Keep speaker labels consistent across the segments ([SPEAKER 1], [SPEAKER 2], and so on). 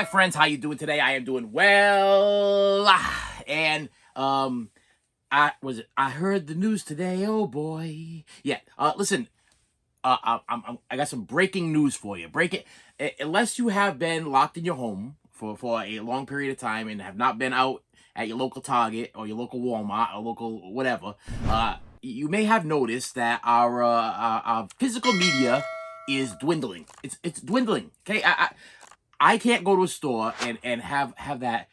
[SPEAKER 1] my friends, how you doing today? I am doing well. And I heard the news today. Oh boy. Yeah. Listen, I got some breaking news for you. Break it. Unless you have been locked in your home for a long period of time and have not been out at your local Target or your local Walmart or local whatever, you may have noticed that our physical media is dwindling. It's dwindling. Okay, I can't go to a store and have that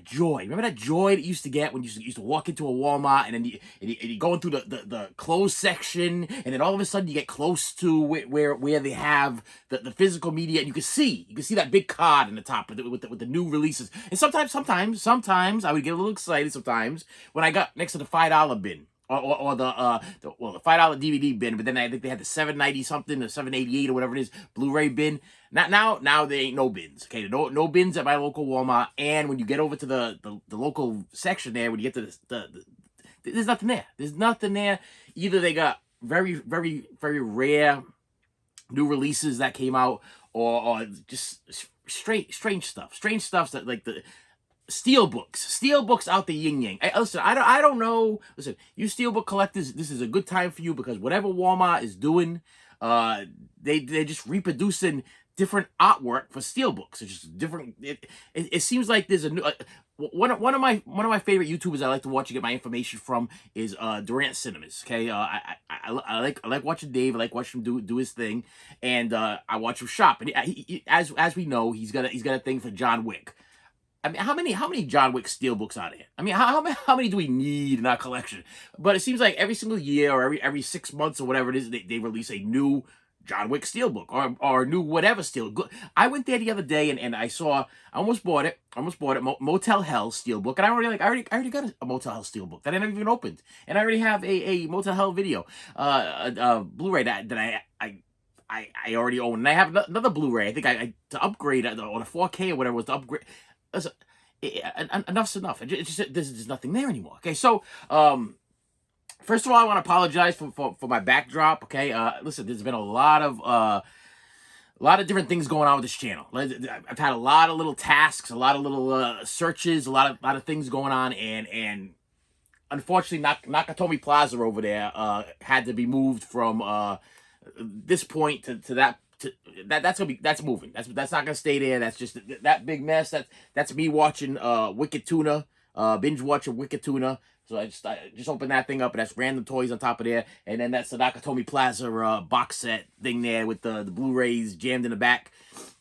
[SPEAKER 1] joy. Remember that joy that you used to get when you used to walk into a Walmart and then you going through the clothes section, and then all of a sudden you get close to where they have the physical media, and you can see that big card in the top with the new releases. And sometimes I would get a little excited sometimes when I got next to the $5 bin. Or the $5 DVD bin, but then I think they had the $7.90 something, the $7.88 or whatever it is, Blu-ray bin. Now there ain't no bins. Okay, no bins at my local Walmart. And when you get over to the local section there, when you get to there's nothing there. There's nothing there. Either they got very rare new releases that came out, or just strange stuff that like the Steelbooks out the yin yang. Hey, listen, I don't know. Listen, you steelbook collectors, this is a good time for you because whatever Walmart is doing, they're just reproducing different artwork for steelbooks. It's just different. It seems like there's a new one of my favorite YouTubers I like to watch and get my information from is Durant Cinemas. Okay, I like watching Dave. I like watching him do his thing, and I watch him shop. And as we know, he's got a thing for John Wick. I mean, how many John Wick steelbooks are there? I mean, how many do we need in our collection? But it seems like every single year or every 6 months or whatever it is, they release a new John Wick steelbook or new whatever steel. I went there the other day and I almost bought it. Motel Hell steelbook, and I already got a Motel Hell steelbook that I never even opened, and I already have a Motel Hell video, Blu-ray that I already own, and I have another Blu-ray. I think I to upgrade or the 4K or whatever was to upgrade. Listen, enough's enough. It's just there's nothing there anymore. Okay, so first of all, I want to apologize for my backdrop. Okay, listen, there's been a lot of different things going on with this channel. I've had a lot of little tasks, a lot of little searches, a lot of things going on, and unfortunately, Nakatomi Plaza over there had to be moved from this point to that. That's moving. That's not gonna stay there. That's just that big mess. That's me watching Wicked Tuna, binge watching Wicked Tuna. So I just open that thing up, and that's random toys on top of there, and then that's the Nakatomi Plaza box set thing there with the Blu-rays jammed in the back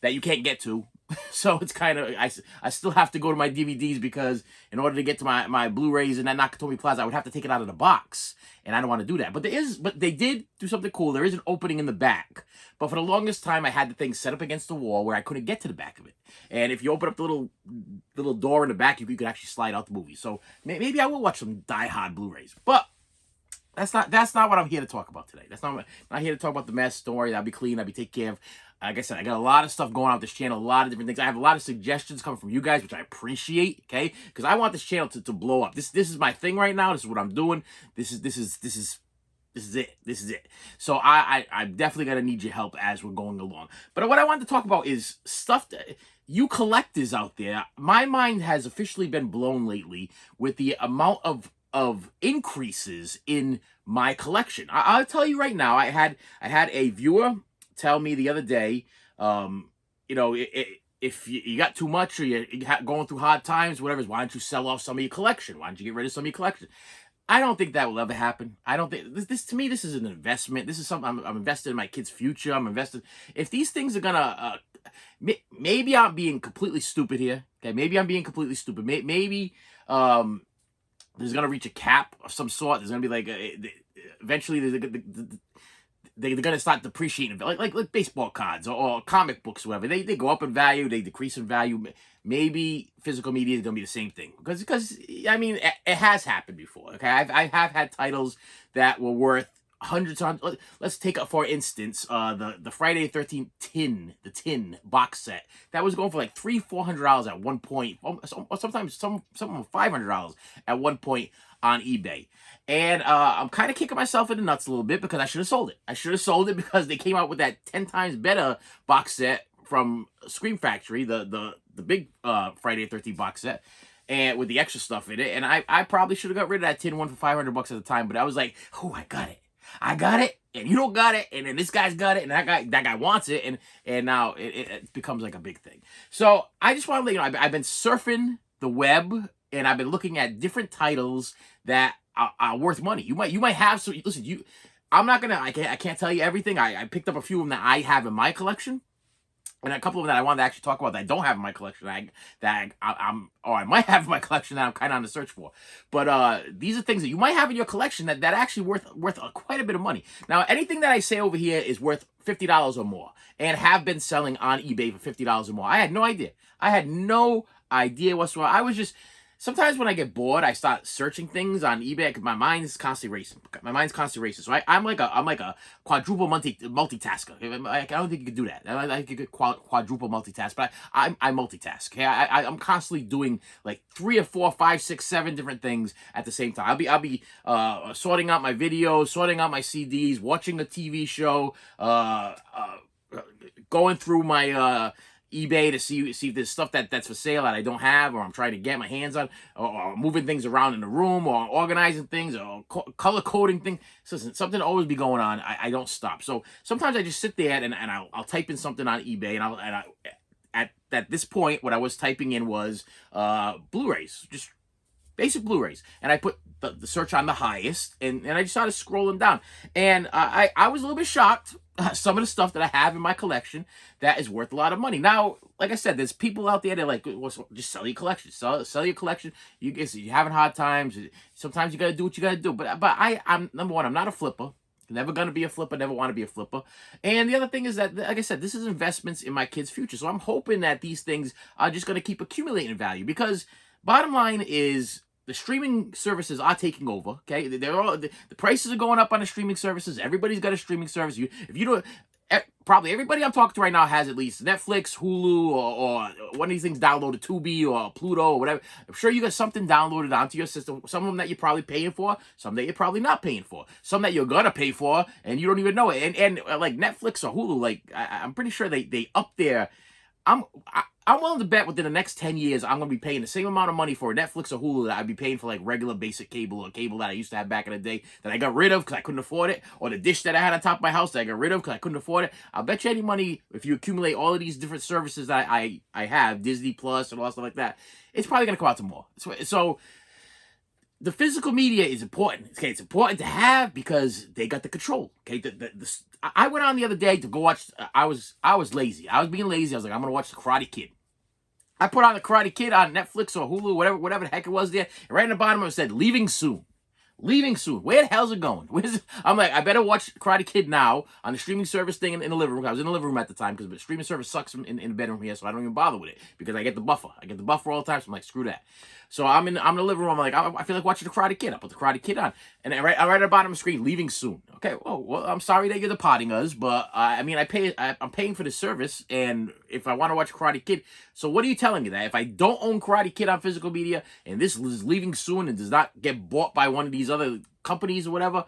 [SPEAKER 1] that you can't get to. So it's kind of I still have to go to my DVDs because in order to get to my Blu-rays in that Nakatomi Plaza, I would have to take it out of the box, and I don't want to do that. But they did do something cool. There is an opening in the back, but for the longest time, I had the thing set up against the wall where I couldn't get to the back of it. And if you open up the little door in the back, you could actually slide out the movie. So maybe I will watch some Die Hard Blu-rays, but that's not what I'm here to talk about today. I'm not here to talk about the mess. Don't worry, I'll be clean. I'll be taken care of. Like I said, I got a lot of stuff going on with this channel, a lot of different things. I have a lot of suggestions coming from you guys, which I appreciate, okay? Because I want this channel to blow up. This is my thing right now. This is what I'm doing. This is it. So I'm definitely gonna need your help as we're going along. But what I wanted to talk about is stuff that you collectors out there. My mind has officially been blown lately with the amount of increases in my collection. I'll tell you right now. I had a viewer tell me the other day, if you got too much or you're going through hard times, whatever, why don't you sell off some of your collection? Why don't you get rid of some of your collection? I don't think that will ever happen. I don't think this to me, this is an investment. This is something I'm invested in my kid's future. I'm invested. If these things are gonna, maybe I'm being completely stupid here. Okay, maybe I'm being completely stupid. Maybe there's gonna reach a cap of some sort. There's gonna be like eventually they're gonna start depreciating, like baseball cards or comic books, whatever. They go up in value, they decrease in value. Maybe physical media is gonna be the same thing because I mean it has happened before. Okay, I have had titles that were worth hundreds of. Let's take up for instance the Friday the 13th tin box set that was going for like $300-400 at one point, or sometimes some $500 at one point on eBay. And I'm kind of kicking myself in the nuts a little bit because I should have sold it. I should have sold it because they came out with that 10 times better box set from Scream Factory, the big Friday the 13th box set, and with the extra stuff in it. And I probably should have got rid of that tin one for $500 at the time, but I was like, oh, I got it, and you don't got it, and then this guy's got it, and that guy wants it, and now it becomes like a big thing. So I just want to let you know, I've been surfing the web, and I've been looking at different titles that are worth money. You might have some. Listen, I can't tell you everything. I picked up a few of them that I have in my collection, and a couple of them that I wanted to actually talk about that I don't have in my collection, I might have in my collection that I'm kind of on the search for. But these are things that you might have in your collection that actually worth quite a bit of money. Now, anything that I say over here is worth $50 or more, and have been selling on eBay for $50 or more. I had no idea. I had no idea whatsoever. I was just. Sometimes when I get bored, I start searching things on eBay because my mind is constantly racing. So I'm like a quadruple multitasker. I don't think you could do that. I think you could quadruple multitask, but I multitask. Okay, I'm constantly doing like 3 or 4, 5, 6, 7 different things at the same time. I'll be sorting out my videos, sorting out my CDs, watching a TV show, going through my eBay to see if there's stuff that's for sale that I don't have, or I'm trying to get my hands on, or moving things around in the room, or organizing things, or color coding things. So something always be going on. I don't stop. So sometimes I just sit there and I'll type in something on eBay, and at this point, what I was typing in was Blu-rays, just basic Blu-rays, and I put the search on the highest, and I just started scrolling down, and I was a little bit shocked. Some of the stuff that I have in my collection that is worth a lot of money. Now, like I said, there's people out there that are like, well, just sell your collection. Sell your collection. You're having hard times. Sometimes you got to do what you got to do. But I'm number one, I'm not a flipper. Never going to be a flipper. Never want to be a flipper. And the other thing is that, like I said, this is investments in my kids' future. So I'm hoping that these things are just going to keep accumulating value, because bottom line is, the streaming services are taking over. Okay, the prices are going up on the streaming services. Everybody's got a streaming service. If you don't, probably everybody I'm talking to right now has at least Netflix, Hulu, or one of these things downloaded, Tubi or Pluto or whatever. I'm sure you got something downloaded onto your system. Some of them that you're probably paying for, some that you're probably not paying for, some that you're gonna pay for and you don't even know it. And like Netflix or Hulu, like I'm pretty sure they up their. I'm willing to bet within the next 10 years, I'm going to be paying the same amount of money for Netflix or Hulu that I'd be paying for like regular basic cable, or cable that I used to have back in the day that I got rid of because I couldn't afford it, or the dish that I had on top of my house that I got rid of because I couldn't afford it. I'll bet you any money, if you accumulate all of these different services that I have, Disney Plus and all that stuff like that, it's probably going to come out to more. So the physical media is important. Okay, it's important to have because they got the control. Okay, I went on the other day to go watch. I was lazy. I was being lazy. I was like, I'm gonna watch the Karate Kid. I put on the Karate Kid on Netflix or Hulu, whatever the heck it was there. And right in the bottom it said, leaving soon. Leaving soon. Where the hell's it going? I'm like, I better watch Karate Kid now on the streaming service thing in the living room. I was in the living room at the time because the streaming service sucks in the bedroom here, so I don't even bother with it because I get the buffer. I get the buffer all the time, so I'm like, screw that. So I'm in the living room. I'm like, I feel like watching the Karate Kid. I put the Karate Kid on, and right at the bottom of the screen, leaving soon. Okay, well, I'm sorry that you're departing us, but I mean, I'm paying for the service, and if I want to watch Karate Kid, so what are you telling me that if I don't own Karate Kid on physical media and this is leaving soon and does not get bought by one of these other companies or whatever,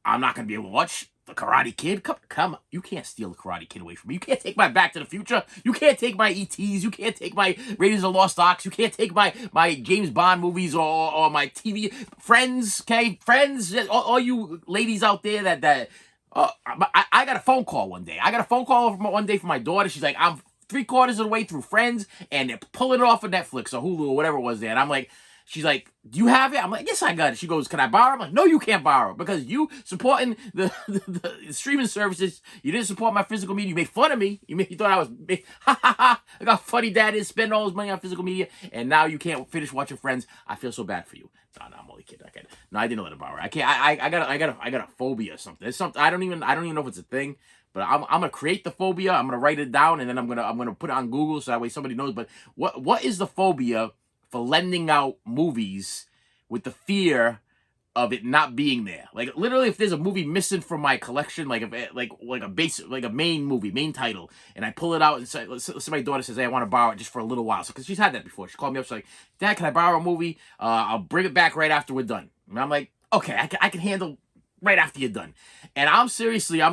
[SPEAKER 1] I'm not gonna be able to watch the Karate Kid? Come on. You can't steal the Karate Kid away from me. You can't take my Back to the Future. You can't take my ETs. You can't take my Raiders of the Lost Ark. You can't take my James Bond movies or my TV. Friends, okay? Friends, all you ladies out there that I got a phone call one day. I got a phone call one day from my daughter. She's like, I'm 3/4 of the way through Friends, and they're pulling it off of Netflix or Hulu or whatever it was there. And I'm like, she's like, do you have it? I'm like, yes, I got it. She goes, can I borrow it? I'm like, no, you can't borrow it because you supporting the streaming services. You didn't support my physical media. You made fun of me. You thought I was big. Ha ha ha. Look how funny dad is spending all his money on physical media, and now you can't finish watching Friends. I feel so bad for you. No, I'm only kidding. I can't. No, I didn't let her borrow it. I can't. I got a phobia or something. It's something I don't even know if it's a thing. But I'm gonna create the phobia. I'm gonna write it down, and then I'm gonna put it on Google so that way somebody knows. But what is the phobia for lending out movies with the fear of it not being there? Like literally, if there's a movie missing from my collection, like a main title, and I pull it out and say, my daughter says, "Hey, I want to borrow it just for a little while," so because she's had that before. She called me up, she's like, "Dad, can I borrow a movie? I'll bring it back right after we're done." And I'm like, "Okay, I can handle right after you're done. And I'm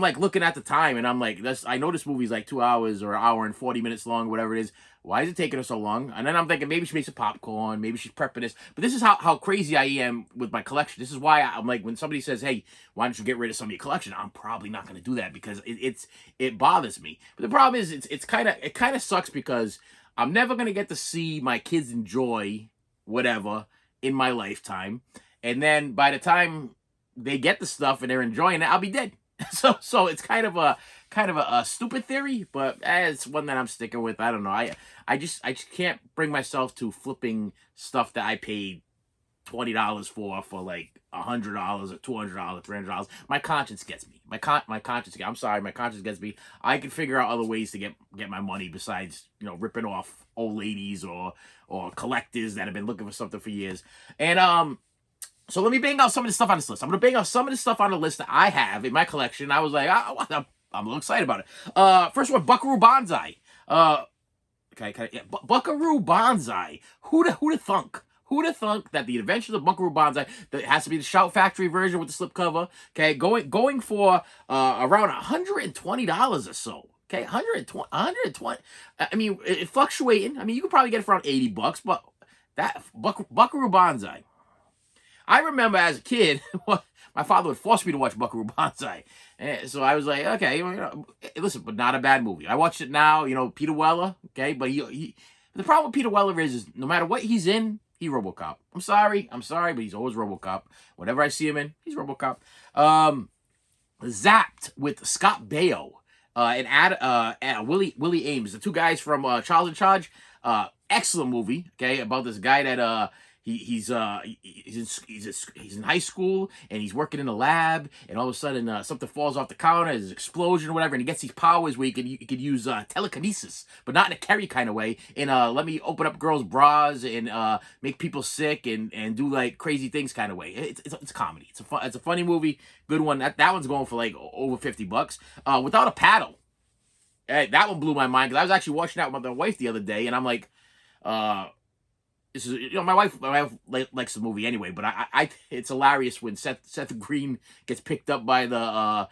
[SPEAKER 1] like looking at the time, and I'm like, I know this movie's like 2 hours or an hour and 40 minutes long, whatever it is. Why is it taking her so long? And then I'm thinking maybe she makes some popcorn, maybe she's prepping this. But this is how crazy I am with my collection. This is why I'm like, when somebody says, "Hey, why don't you get rid of some of your collection?" I'm probably not going to do that because it bothers me. But the problem is, it kind of sucks because I'm never going to get to see my kids enjoy whatever in my lifetime, and then by the time they get the stuff and they're enjoying it, I'll be dead. So it's kind of a stupid theory, but it's one that I'm sticking with. I don't know. I just can't bring myself to flipping stuff that I paid $20 for like $100 or $200, $300. My conscience gets me. My conscience. I'm sorry. My conscience gets me. I can figure out other ways to get my money besides ripping off old ladies or collectors that have been looking for something for years. And so let me bang out some of the stuff on this list. I'm gonna bang out some of the stuff on the list that I have in my collection. I was like, I'm a little excited about it. First one, Buckaroo Banzai. Yeah, Buckaroo Banzai. Who'da thunk? Who'da thunk that the Adventures of Buckaroo Banzai, that has to be the Shout Factory version with the slipcover, okay, going for around $120 or so. Okay, 120. I mean, it fluctuating. I mean, you could probably get it for around $80, but that Buckaroo Banzai. I remember as a kid, my father would force me to watch Buckaroo Banzai. And so I was like, okay, listen, but not a bad movie. I watched it now, Peter Weller, okay? But the problem with Peter Weller is no matter what he's in, he's RoboCop. I'm sorry, but he's always RoboCop. Whenever I see him in, he's RoboCop. Zapped with Scott Baio and Willie Ames, the two guys from Charles in Charge. Excellent movie, okay, about this guy that he's in high school and he's working in a lab, and all of a sudden something falls off the counter, there's an explosion or whatever, and he gets these powers where he could use telekinesis, but not in a Carrie kind of way, and let me open up girls' bras and make people sick and do like crazy things kind of way. It's a comedy. It's a funny movie, good one. That one's going for like over $50. Without a Paddle. That one blew my mind because I was actually watching that with my wife the other day, and I'm like, this is, my wife likes the movie anyway, but I it's hilarious when Seth Green gets picked up by the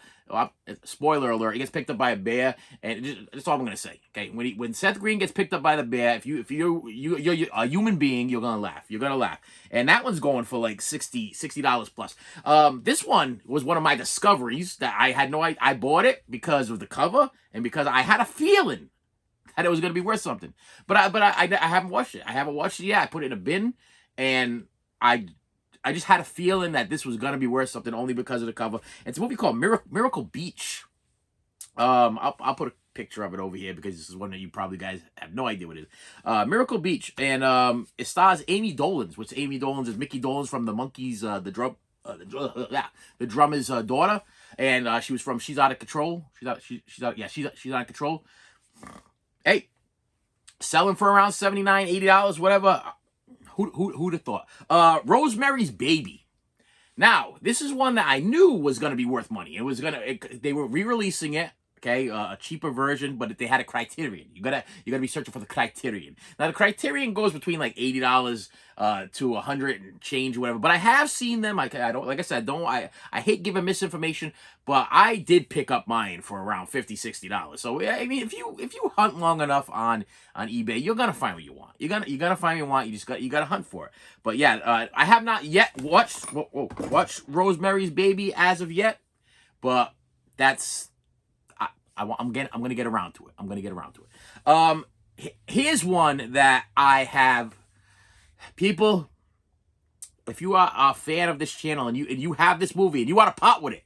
[SPEAKER 1] spoiler alert, he gets picked up by a bear, and that's all I'm gonna say. Okay, when Seth Green gets picked up by the bear, if you're a human being, you're gonna laugh, and that one's going for like $60 plus. This one was one of my discoveries that I had I bought it because of the cover and because I had a feeling that it was going to be worth something. But I haven't watched it. I haven't watched it yet. I put it in a bin, and I just had a feeling that this was going to be worth something only because of the cover. It's a movie called Miracle Beach. I'll put a picture of it over here because this is one that you probably guys have no idea what it is. Miracle Beach, and it stars Amy Dolenz, which Amy Dolenz is Mickey Dolenz from the Monkees, the drummer's daughter, and she was from She's Out of Control. She's out of control. Hey, selling for around $79, $80, whatever. Who'd have thought? Rosemary's Baby. Now, this is one that I knew was going to be worth money. They were re-releasing it. Okay, a cheaper version, but they had a Criterion. You gotta be searching for the Criterion. Now the Criterion goes between like $80 to $100 and change, whatever. But I have seen them. I don't, like I said, I hate giving misinformation, but I did pick up mine for around $50, $60. So I mean, if you hunt long enough on eBay, you're gonna find what you want. You're gonna find what you want. You gotta hunt for it. But yeah, I have not yet watched Rosemary's Baby as of yet, but that's. I'm gonna get around to it. Here's one that I have. People, if you are a fan of this channel and you have this movie and you want to pot with it,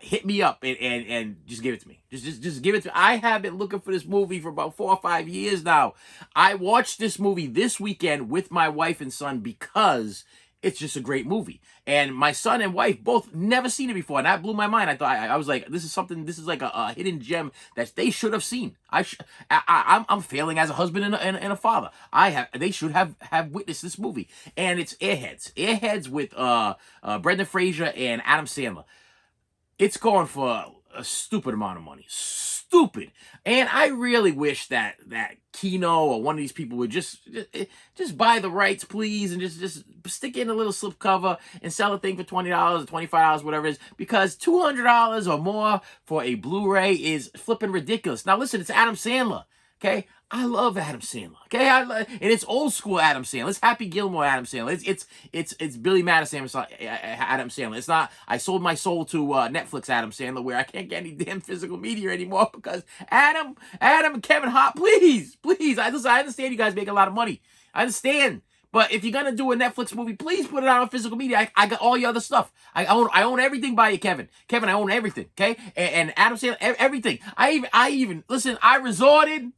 [SPEAKER 1] hit me up and just give it to me. Just give it to me. I have been looking for this movie for about 4 or 5 years now. I watched this movie this weekend with my wife and son because it's just a great movie. And my son and wife both never seen it before, and that blew my mind. I thought, I was like, this is like a hidden gem that they should have seen. I'm failing as a husband and a father. They should have witnessed this movie. And it's Airheads with Brendan Fraser and Adam Sandler. It's going for a stupid amount of money. Stupid. And I really wish that Kino or one of these people would just buy the rights, please, and just stick in a little slipcover and sell the thing for $20 or $25, whatever it is, because $200 or more for a Blu-ray is flipping ridiculous. Now listen, it's Adam Sandler. Okay, I love Adam Sandler. Okay, and it's old school Adam Sandler. It's Happy Gilmore Adam Sandler. It's Billy Madison Adam Sandler. It's not I sold my soul to Netflix Adam Sandler, where I can't get any damn physical media anymore because Adam and Kevin Hart, please. I understand you guys make a lot of money. I understand. But if you're gonna do a Netflix movie, please put it out on physical media. I got all your other stuff. I own everything by you, Kevin. Kevin, I own everything. Okay, and Adam Sandler, everything. I even listen. I resorted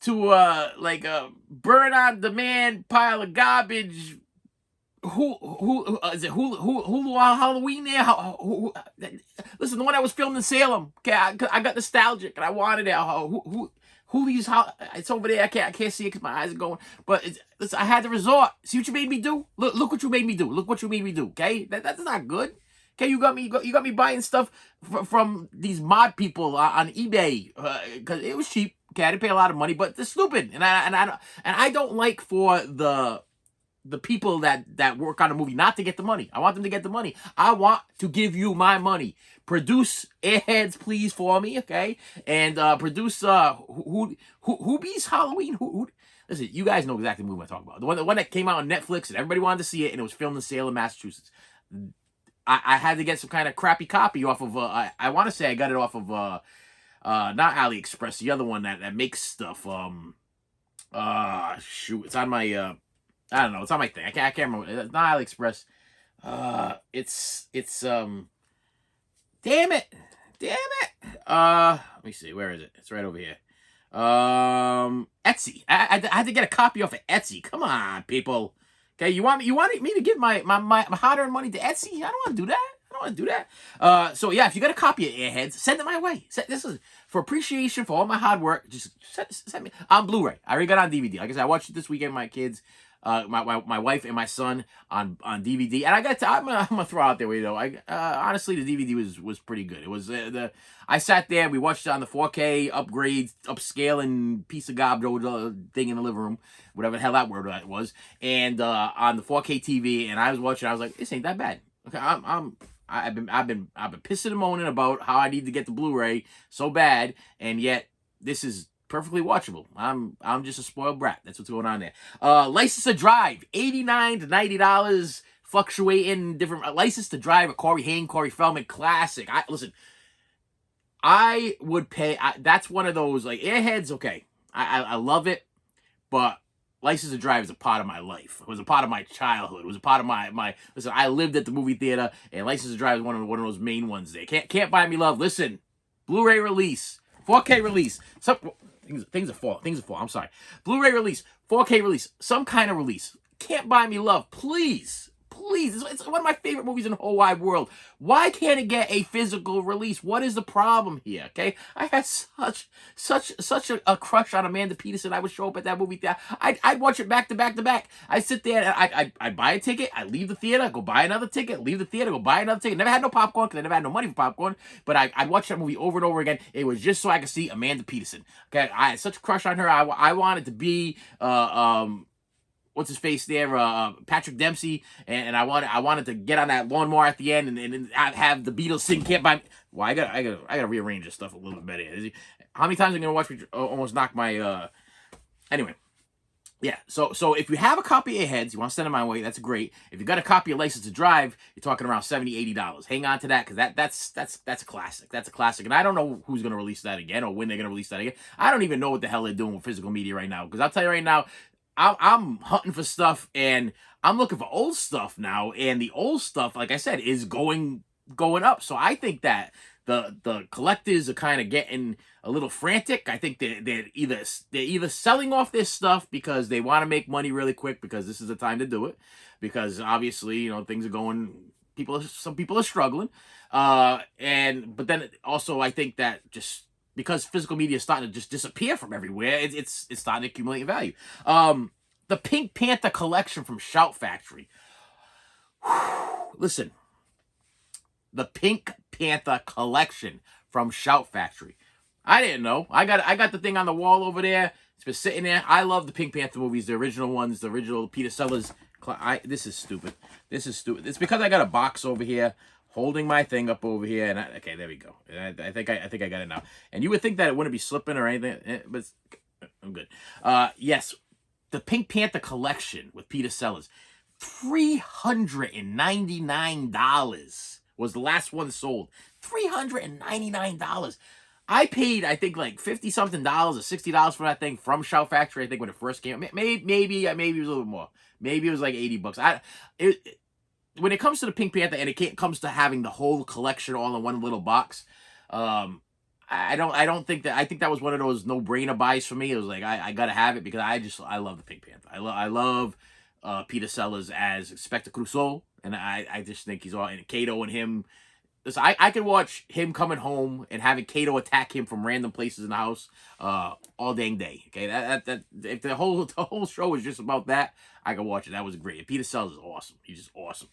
[SPEAKER 1] to like a burn on demand pile of garbage. Who is it? Hulu Halloween there? Listen, the one that was filmed in Salem. Okay, I got nostalgic and I wanted it. Who these? It's over there. I can't see it because my eyes are going. But listen, I had to resort. See what you made me do? Look what you made me do. Look what you made me do. Okay, that's not good. Okay, you got me buying stuff from these mod people on eBay because it was cheap. Okay, I didn't pay a lot of money, but they're stupid, and I don't like for the people that work on a movie not to get the money. I want them to get the money. I want to give you my money. Produce Airheads, please, for me, okay? And produce Hoobie's Halloween. Listen, you guys know exactly what I'm talking about. The one that came out on Netflix and everybody wanted to see it, and it was filmed in Salem, Massachusetts. I had to get some kind of crappy copy off of I want to say I got it off of not AliExpress, the other one that makes stuff. Shoot, it's on my I don't know, it's on my thing. I can't remember. It's not AliExpress. It's damn it. Let me see, where is it? It's right over here. Etsy. I had to get a copy off of Etsy. Come on, people. Okay, you want me to give my hard-earned money to Etsy? I don't want to do that. So yeah, if you got a copy of Airheads, send it my way. This is for appreciation for all my hard work. Just send me on Blu-ray. I already got it on DVD. Like I said, I watched it this weekend with my kids, my wife and my son on DVD. And I'm gonna throw out there with you though. Honestly, the DVD was pretty good. It was I sat there. We watched it on the 4K upgrades, upscaling piece of gobbo thing in the living room, whatever the hell that word that was, and on the 4K TV. And I was watching. I was like, this ain't that bad. Okay, I've been pissing and moaning about how I need to get the Blu-ray so bad, and yet this is perfectly watchable. I'm just a spoiled brat. That's what's going on there. License to Drive, $89 to $90, fluctuating different. License to Drive, a Corey Haim, Corey Feldman classic. Listen, I would pay. That's one of those like Airheads. Okay, I love it, but License to Drive is a part of my life. It was a part of my childhood. It was a part of my listen, I lived at the movie theater, and License to Drive is one of those main ones there. Can't Buy Me Love. Listen, Blu-ray release, 4K release. Things are fall. I'm sorry. Blu-ray release, 4K release, some kind of release. Can't Buy Me Love, please. It's one of my favorite movies in the whole wide world. Why can't it get a physical release? What is the problem here? Okay, I had such a crush on Amanda Peterson. I would show up at that movie theater. I'd watch it back to back to back. I'd sit there and I'd buy a ticket. I'd leave the theater, go buy another ticket, leave the theater, go buy another ticket. Never had no popcorn because I never had no money for popcorn. But I'd watch that movie over and over again. It was just so I could see Amanda Peterson. Okay, I had such a crush on her. I wanted to be what's his face there, Patrick Dempsey, and I wanted to get on that lawnmower at the end and have the Beatles sing "Can't Buy Me." Well, I gotta rearrange this stuff a little bit better. How many times are you gonna watch me almost knock my Anyway, yeah. So if you have a copy of Airheads, you want to send it my way, that's great. If you got a copy of License to Drive, you're talking around $70-$80. Hang on to that because that's a classic. That's a classic, and I don't know who's gonna release that again or when they're gonna release that again. I don't even know what the hell they're doing with physical media right now because I'll tell you right now. I'm hunting for stuff and I'm looking for old stuff now, and the old stuff, like I said, is going up. So I think that the collectors are kind of getting a little frantic. I think they're either selling off this stuff because they want to make money really quick because this is the time to do it, because obviously things are going. Some people are struggling, but then also I think that just because physical media is starting to just disappear from everywhere, it's starting to accumulate in value. The Pink Panther collection from Shout Factory. Listen, the Pink Panther collection from Shout Factory. I didn't know. I got the thing on the wall over there. It's been sitting there. I love the Pink Panther movies, the original ones, the original Peter Sellers. This is stupid. This is stupid. It's because I got a box over here holding my thing up over here, and okay, there we go. I think I got it now. And you would think that it wouldn't be slipping or anything, but I'm good. Yes, the Pink Panther collection with Peter Sellers, $399 was the last one sold. $399. I paid, I think, like 50 something dollars or $60 for that thing from Shout Factory. I think when it first came, maybe it was a little more. Maybe it was like $80. When it comes to the Pink Panther and it comes to having the whole collection all in one little box, I don't think that. I think that was one of those no-brainer buys for me. It was like I gotta have it because I love the Pink Panther. I love Peter Sellers as Spectre Clouseau, and I just think he's all, and Kato and him. Listen, I could watch him coming home and having Kato attack him from random places in the house all dang day. Okay, that if the whole show was just about that, I could watch it. That was great. And Peter Sellers is awesome. He's just awesome.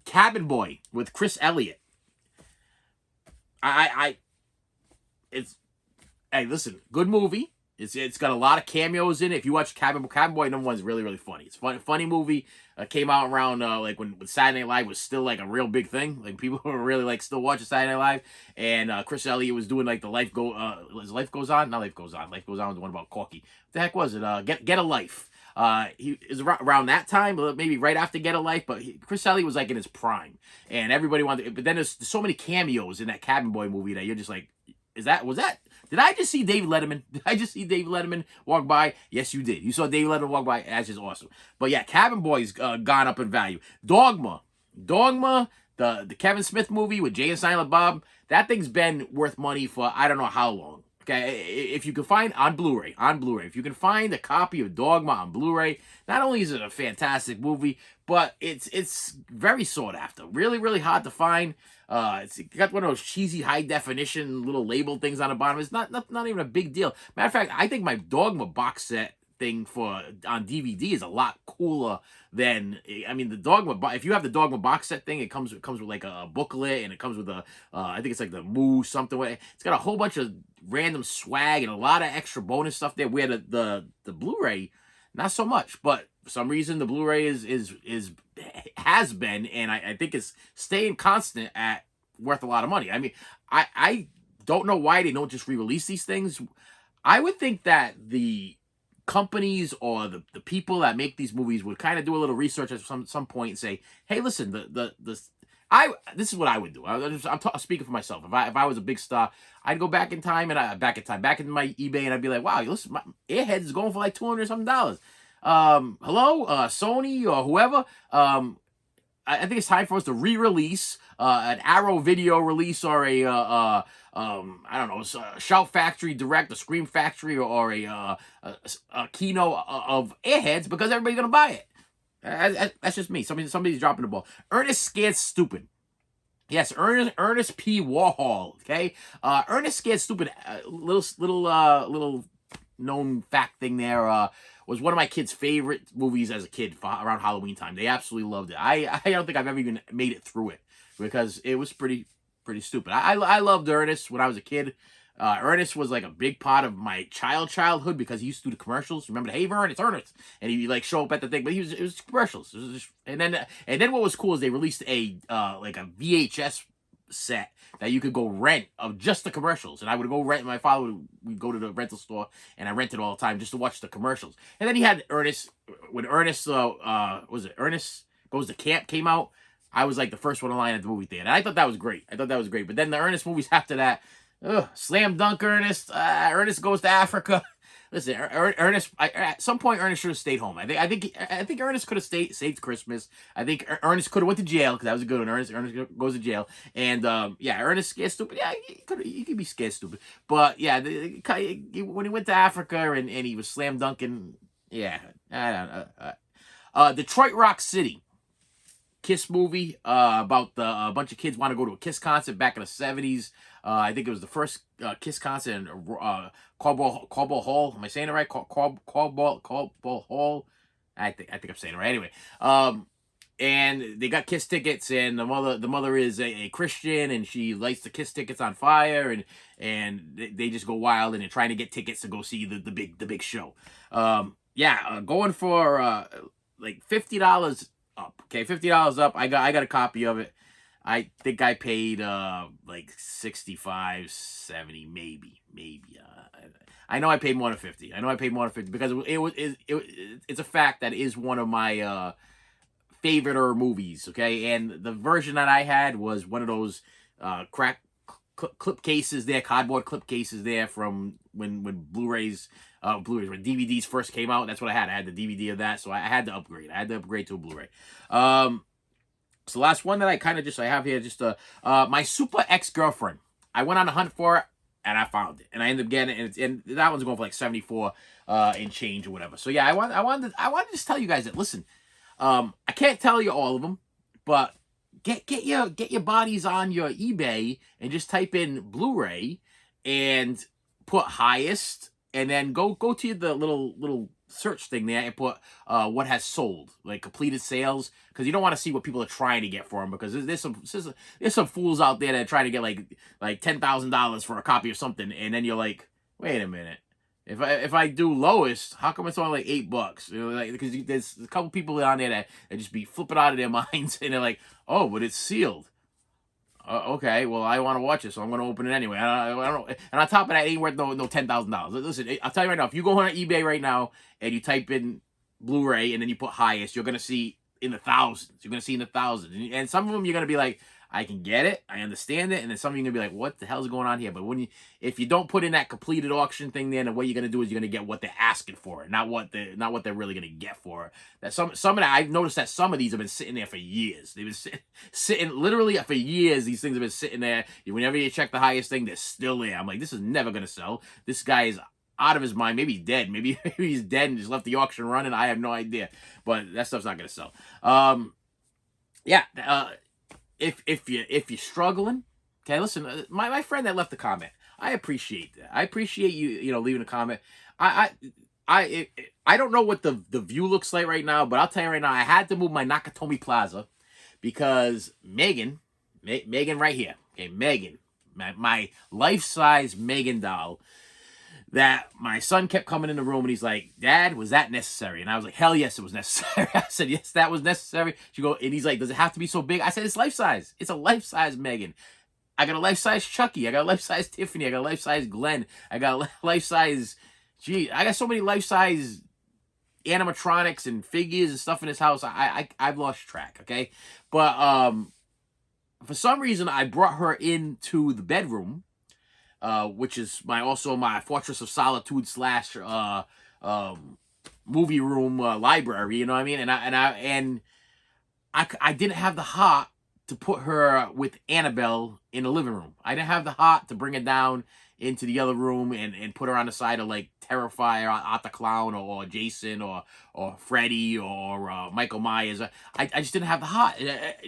[SPEAKER 1] Cabin Boy with Chris Elliott. It's, hey, listen, good movie. It's got a lot of cameos in it. If you watch Cabin Boy #1 is really, really funny. It's funny movie. Came out around like when Saturday Night Live was still like a real big thing. Like people were really like still watching Saturday Night Live. And Chris Elliott was doing like the Life Goes On. Not Life Goes On. Life Goes On was the one about Corky. What the heck was it? Get a Life. He is around that time, maybe right after Get a Life, but Chris Elliott was like in his prime, and everybody wanted. But then there's so many cameos in that Cabin Boy movie that you're just like, was that? Did I just see David Letterman? Did I just see David Letterman walk by? Yes, you did. You saw David Letterman walk by. That's just awesome. But yeah, Cabin Boy's gone up in value. Dogma, the Kevin Smith movie with Jay and Silent Bob. That thing's been worth money for I don't know how long. Okay, if you can find on Blu-ray, if you can find a copy of Dogma on Blu-ray, not only is it a fantastic movie, but it's very sought after. Really, really hard to find. It's got one of those cheesy high definition little label things on the bottom. It's not even a big deal. Matter of fact, I think my Dogma box set thing on DVD is a lot cooler than, I mean, the Dogma. If you have the Dogma box set thing, it comes with like a booklet, and it comes with I think it's like the Moo something. It's got a whole bunch of random swag and a lot of extra bonus stuff there. Where the Blu-ray, not so much, but for some reason the Blu-ray has been, and I think it's staying constant at worth a lot of money. I mean, I don't know why they don't just re-release these things. I would think that the companies or the people that make these movies would kind of do a little research at some point and say, hey, listen, this is what I would do. I'm speaking for myself. If I was a big star, I'd go back in time and back in my eBay, and I'd be like, wow, listen, my Airheads is going for like $200 something. Hello, Sony or whoever. I think it's time for us to re-release an Arrow Video release, or I don't know, a Shout Factory Direct, a Scream Factory, or a Kino of Airheads, because everybody's gonna buy it. That's just me. Somebody's dropping the ball. Ernest Scared Stupid. Yes, Ernest P. Warhol. Okay, Ernest Scared Stupid. Little known fact thing there. Was one of my kids' favorite movies as a kid around Halloween time. They absolutely loved it. I don't think I've ever even made it through it because it was pretty stupid. I loved Ernest when I was a kid. Ernest was like a big part of my childhood because he used to do the commercials. Remember, hey Vern, it's Ernest, and he'd like show up at the thing. But it was commercials. It was just, and then what was cool is they released a like a VHS set that you could go rent of just the commercials, and I would go rent. My father would go to the rental store, and I rented all the time just to watch the commercials. And then he had Ernest. When Ernest was it Ernest Goes to Camp came out, I was like the first one in line at the movie theater. And I thought that was great. But then the Ernest movies after that, Slam Dunk Ernest, Ernest Goes to Africa. Listen, Ernest. At some point, Ernest should have stayed home. I think Ernest could have saved Christmas. I think Ernest could have went to jail because that was a good one. Ernest goes to jail, and yeah, Ernest Scared Stupid. Yeah, he could be scared stupid, but yeah, when he went to Africa and he was slam dunking, yeah, I don't know. Detroit Rock City. Kiss movie about a bunch of kids want to go to a Kiss concert back in the 70s. I think it was the first Kiss concert in Caldwell Hall. Am I saying it right? Caldwell Hall. I think I'm saying it right. Anyway, and they got Kiss tickets, and the mother is a Christian, and she lights the Kiss tickets on fire, and they just go wild, and they're trying to get tickets to go see the big show. Yeah, going for like $50 up. Okay, $50 up. I got a copy of it. I think I paid like 65, 70, maybe. I know I paid more than 50. I know I paid more than 50 because it's a fact that it is one of my favorite movies. Okay, and the version that I had was one of those crack clip cases there, cardboard clip cases there from when Blu-rays when DVDs first came out. That's what I had. I had the DVD of that, so I had to upgrade. I had to upgrade to a Blu-ray. So the last one that I have here, just my super ex-girlfriend. I went on a hunt for it, and I found it, and I ended up getting it, and that one's going for like 74 and change or whatever. So yeah, I wanted to just tell you guys that, listen, I can't tell you all of them, but get your bodies on your eBay and just type in Blu-ray and put highest, and then go to the little search thing there and put what has sold, like completed sales, because you don't want to see what people are trying to get for them, because there's some fools out there that are trying to get like $10,000 for a copy of something, and then you're like, wait a minute. If I do lowest, how come it's only like $8? You know, like, because there's a couple people on there that just be flipping out of their minds, and they're like, oh, but it's sealed. Okay, well, I want to watch it, so I'm going to open it anyway. I don't, and on top of that, it ain't worth no $10,000. Listen, I'll tell you right now, if you go on eBay right now and you type in Blu-ray and then you put highest, you're going to see in the thousands. You're going to see in the thousands, and some of them you're going to be like, I can get it, I understand it, and then some of you are gonna be like, what the hell's going on here? But if you don't put in that completed auction thing there, the way you're gonna do is you're gonna get what they're asking for it, not what they're really gonna get for it. That some of that, I've noticed that some of these have been sitting there for years. They've been sitting literally for years. These things have been sitting there. Whenever you check the highest thing, they're still there. I'm like, this is never gonna sell. This guy is out of his mind. Maybe he's dead. Maybe he's dead and just left the auction running. I have no idea. But that stuff's not gonna sell. Yeah. If you're struggling, okay, listen, my friend that left the comment, I appreciate that. I appreciate you leaving a comment. I don't know what the view looks like right now, but I'll tell you right now, I had to move my Nakatomi Plaza because Megan right here, okay, Megan, my life-size Megan doll, that my son kept coming in the room and he's like, Dad, was that necessary? And I was like, hell yes, it was necessary. I said, yes, that was necessary. And he's like, does it have to be so big? I said, it's life size. It's a life size Megan. I got a life size Chucky. I got a life size Tiffany. I got a life size Glenn. I got a life size, I got so many life size animatronics and figures and stuff in this house. I've lost track, okay? But for some reason, I brought her into the bedroom, which is my Fortress of Solitude slash movie room library. You know what I mean? And I didn't have the heart to put her with Annabelle in the living room. I didn't have the heart to bring her down into the other room and put her on the side of like Terrifier, Art the Clown, or Jason, or Freddy, or Michael Myers. I just didn't have the heart.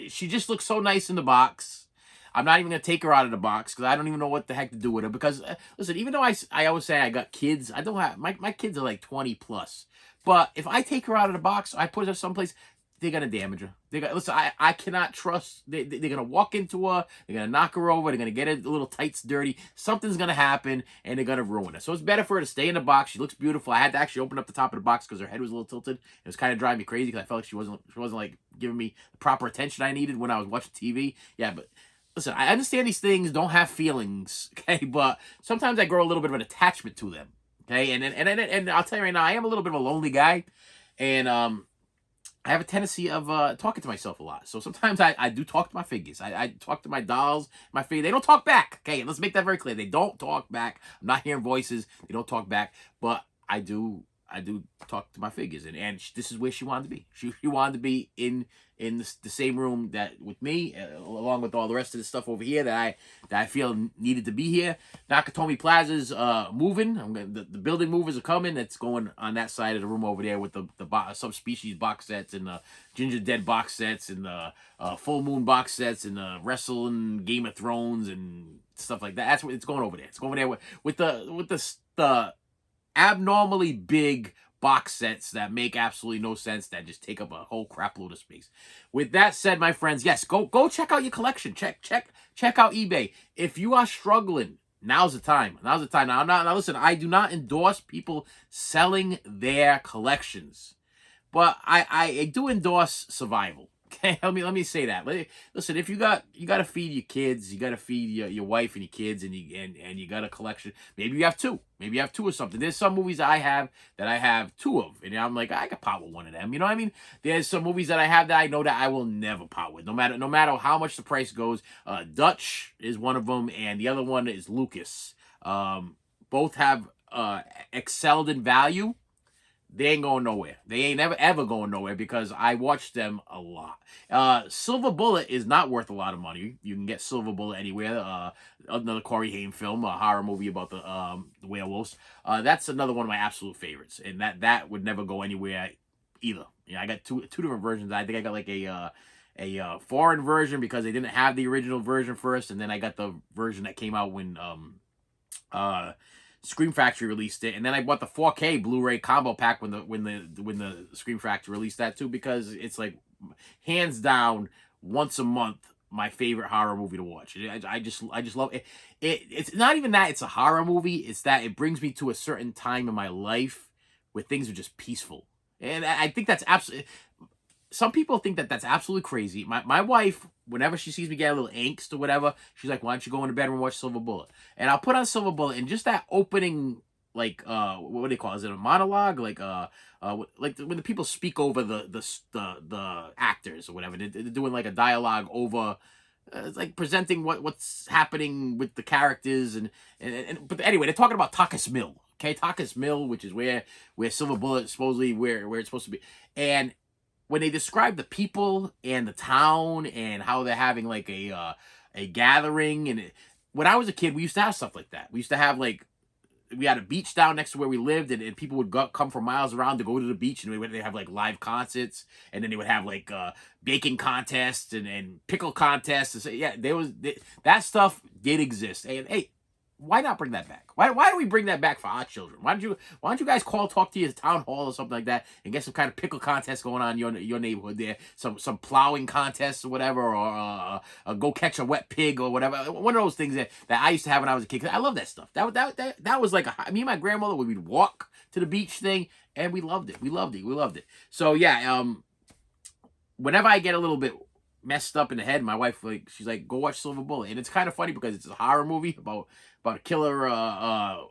[SPEAKER 1] She just looks so nice in the box. I'm not even going to take her out of the box because I don't even know what the heck to do with her. Because, listen, even though I always say I got kids, I don't have, my kids are like 20 plus. But if I take her out of the box, I put her someplace, they're going to damage her. Listen, I cannot trust, they're going to walk into her, they're going to knock her over, they're going to get her little tights dirty. Something's going to happen, and they're going to ruin her. So it's better for her to stay in the box. She looks beautiful. I had to actually open up the top of the box because her head was a little tilted. It was kind of driving me crazy because I felt like she wasn't like giving me the proper attention I needed when I was watching TV. Yeah, but listen, I understand these things don't have feelings, okay? But sometimes I grow a little bit of an attachment to them, okay? And I'll tell you right now, I am a little bit of a lonely guy, and I have a tendency of talking to myself a lot. So sometimes I do talk to my figures. I talk to my dolls, my figures. They don't talk back, okay? Let's make that very clear. They don't talk back. I'm not hearing voices. They don't talk back, but I do talk to my figures, and this is where she wanted to be. She wanted to be in the same room that with me, along with all the rest of the stuff over here that I feel needed to be here. Nakatomi Plaza's moving. The building movers are coming. That's going on that side of the room over there with the subspecies box sets and the Ginger Dead box sets and the Full Moon box sets and the Wrestling Game of Thrones and stuff like that. That's what it's going over there. It's going over there with the abnormally big box sets that make absolutely no sense, that just take up a whole crap load of space. With that said, my friends, yes, go check out your collection. Check out eBay. If you are struggling, now's the time. Now's the time. Now listen, I do not endorse people selling their collections, but I do endorse survival. Okay, let me say that. Listen, if you got to feed your kids, you got to feed your wife and your kids, and you got a collection. Maybe you have two. Maybe you have two or something. There's some movies I have two of, and I'm like, I could part with one of them. You know what I mean? There's some movies that I have that I know that I will never part with, no matter how much the price goes. Dutch is one of them, and the other one is Lucas. Both have excelled in value. They ain't going nowhere. They ain't ever going nowhere because I watched them a lot. Silver Bullet is not worth a lot of money. You can get Silver Bullet anywhere. Another Corey Haim film, a horror movie about the werewolves. That's another one of my absolute favorites, and that would never go anywhere either. Yeah, I got two different versions. I think I got like a foreign version because they didn't have the original version first, and then I got the version that came out when Scream Factory released it, and then I bought the 4K Blu-ray combo pack when the Scream Factory released that too, because it's like hands down once a month my favorite horror movie to watch. I just love it. It's not even that it's a horror movie; it's that it brings me to a certain time in my life where things are just peaceful, and I think that's absolutely. Some people think that that's absolutely crazy. My wife, whenever she sees me get a little angst or whatever, she's like, why don't you go in the bedroom and watch Silver Bullet? And I'll put on Silver Bullet, and just that opening, like, what do they call it? Is it a monologue? Like when the people speak over the actors or whatever. They're doing like a dialogue over, it's like presenting what's happening with the characters. But anyway, they're talking about Takis Mill. Okay, Takis Mill, which is where Silver Bullet is supposedly where it's supposed to be. And when they describe the people and the town and how they're having like a gathering, and when I was a kid, we used to have stuff like that. We used to have we had a beach down next to where we lived, and people would come from miles around to go to the beach, and they'd have like live concerts, and then they would have like baking contests and pickle contests. And so, yeah, that stuff did exist. And hey, why not bring that back? Why do we bring that back for our children? Why don't you guys talk to your town hall or something like that and get some kind of pickle contest going on in your neighborhood there? Some plowing contests or whatever, or go catch a wet pig or whatever. One of those things that I used to have when I was a kid. 'Cause I love that stuff. That was like me and my grandmother, we'd walk to the beach thing, and we loved it. We loved it. So yeah, whenever I get a little bit messed up in the head, my wife, she's like, go watch Silver Bullet. And it's kind of funny because it's a horror movie about a killer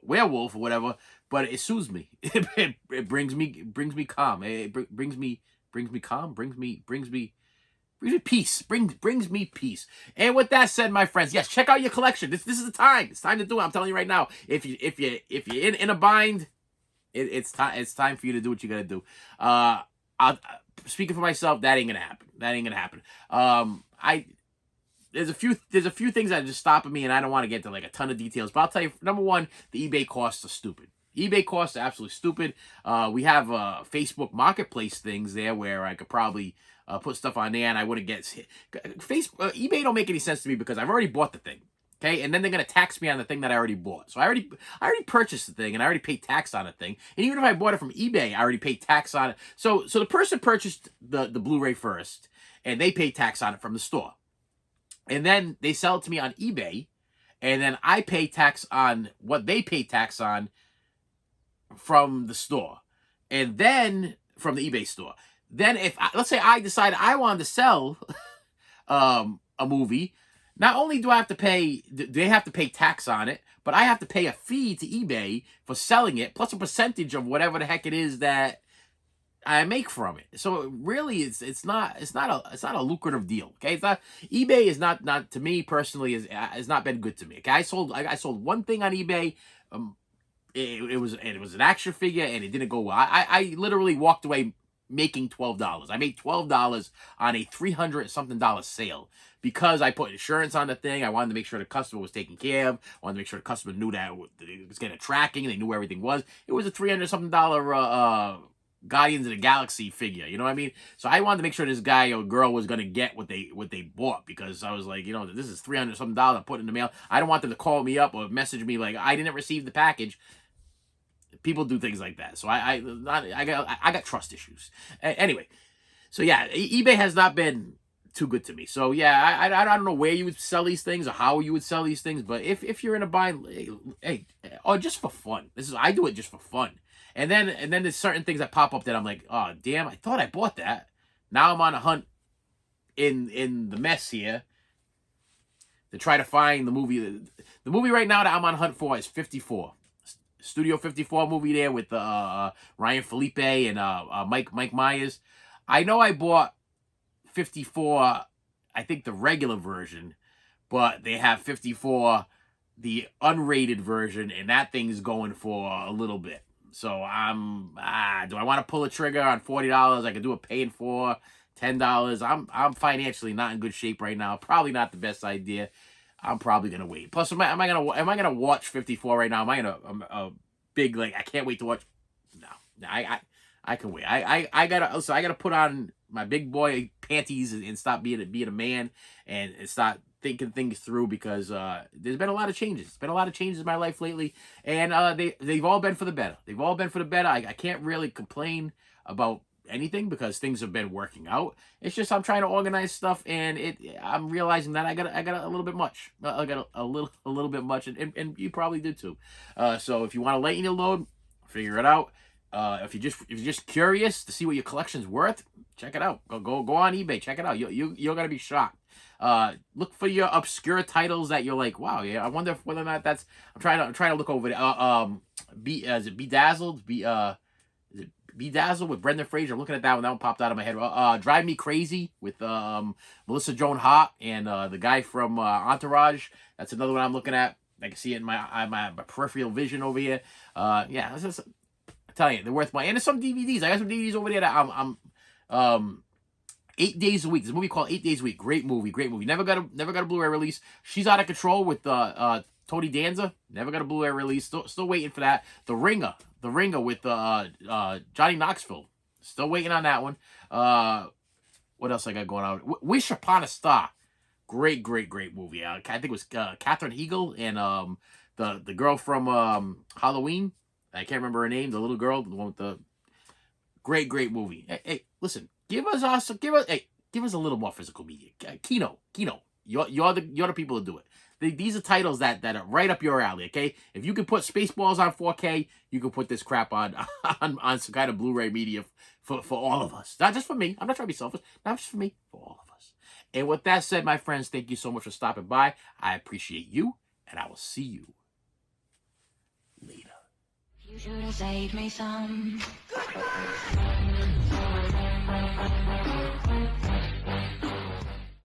[SPEAKER 1] werewolf or whatever, but it soothes me. It brings me calm. It brings me calm, brings me peace. Brings me peace. And with that said, my friends, yes, check out your collection. This is the time. It's time to do it. I'm telling you right now. If you're in a bind, it's time for you to do what you got to do. Speaking for myself, that ain't gonna happen. There's a few things that are just stopping me, and I don't want to get to like a ton of details. But I'll tell you, number one, the eBay costs are stupid. eBay costs are absolutely stupid. We have Facebook Marketplace things there where I could probably put stuff on there, and I wouldn't get hit. eBay don't make any sense to me because I've already bought the thing. Okay, and then they're gonna tax me on the thing that I already bought. So I already purchased the thing, and I already paid tax on the thing. And even if I bought it from eBay, I already paid tax on it. So the person purchased the Blu-ray first, and they paid tax on it from the store. And then they sell it to me on eBay, and then I pay tax on what they pay tax on from the store, and then from the eBay store. Then let's say I decide I wanted to sell a movie. Not only do they have to pay tax on it, but I have to pay a fee to eBay for selling it, plus a percentage of whatever the heck it is that I make from it. So really, it's not a lucrative deal. Okay, eBay is not to me personally has not been good to me. Okay, I sold one thing on eBay. It was an action figure, and it didn't go well. I literally walked away making $12. I made $12 on a $300 something sale because I put insurance on the thing. I wanted to make sure the customer was taken care of. I wanted to make sure the customer knew that it was getting tracking, and they knew where everything was. It was a $300 something Guardians of the Galaxy figure, you know what I mean? So I wanted to make sure this guy or girl was gonna get what they bought, because I was like, this is $300 something I'm putting in the mail. I don't want them to call me up or message me like I didn't receive the package. people do things like that. So I got trust issues. Anyway, so yeah, eBay has not been too good to me. So yeah, I don't know where you would sell these things or how you would sell these things, but if you're in a bind, hey, or just for fun. I do it just for fun. And then there's certain things that pop up that I'm like, oh damn, I thought I bought that. Now I'm on a hunt in the mess here to try to find the movie. The movie right now that I'm on hunt for is 54. Studio 54 movie there with Ryan Felipe and Mike Myers. I know I bought 54, I think the regular version, but they have 54, the unrated version, and that thing's going for a little bit. So do I want to pull a trigger on $40? I could do a pay in for $10. I'm financially not in good shape right now. Probably not the best idea. I'm probably gonna wait. Plus, am I gonna watch 54 right now? Am I gonna big like I can't wait to watch? No, I can wait. I gotta put on my big boy panties and stop being a man and start thinking things through, because there's been a lot of changes. There's been a lot of changes in my life lately, and they've all been for the better. They've all been for the better. I can't really complain about anything because things have been working out. It's just I'm trying to organize stuff, and I'm realizing that I got a little bit much. I got a little bit much, and you probably do too. So if you want to lighten your load, figure it out. If you're just curious to see what your collection's worth, check it out. Go on eBay, check it out. You're gonna be shocked. Look for your obscure titles that you're like, wow, yeah. I wonder whether or not that's. I'm trying to look over it. Is it Bedazzled? Is it Bedazzled with Brendan Fraser? I'm looking at that one. That one popped out of my head. Drive Me Crazy with Melissa Joan Hart and the guy from Entourage. That's another one I'm looking at. I can see it in my peripheral vision over here. Yeah, this is. Tell you, they're worth money. And there's some DVDs. I got some DVDs over there that I'm 8 Days a Week. There's a movie called 8 Days a Week. Great movie. Never got a Blu-ray release. She's Out of Control with Tony Danza. Never got a Blu-ray release. Still waiting for that. The Ringer with Johnny Knoxville. Still waiting on that one. What else I got going on? Wish Upon a Star. Great movie. I think it was Katherine Heigl and the girl from Halloween. I can't remember her name. The little girl, the one with the great movie. Hey, listen, give us a little more physical media. Kino, you're the people to do it. These are titles that are right up your alley. Okay, if you can put Spaceballs on 4K, you can put this crap on some kind of Blu-ray media for all of us. Not just for me. I'm not trying to be selfish. Not just for me, for all of us. And with that said, my friends, thank you so much for stopping by. I appreciate you, and I will see you later. You should have saved me some.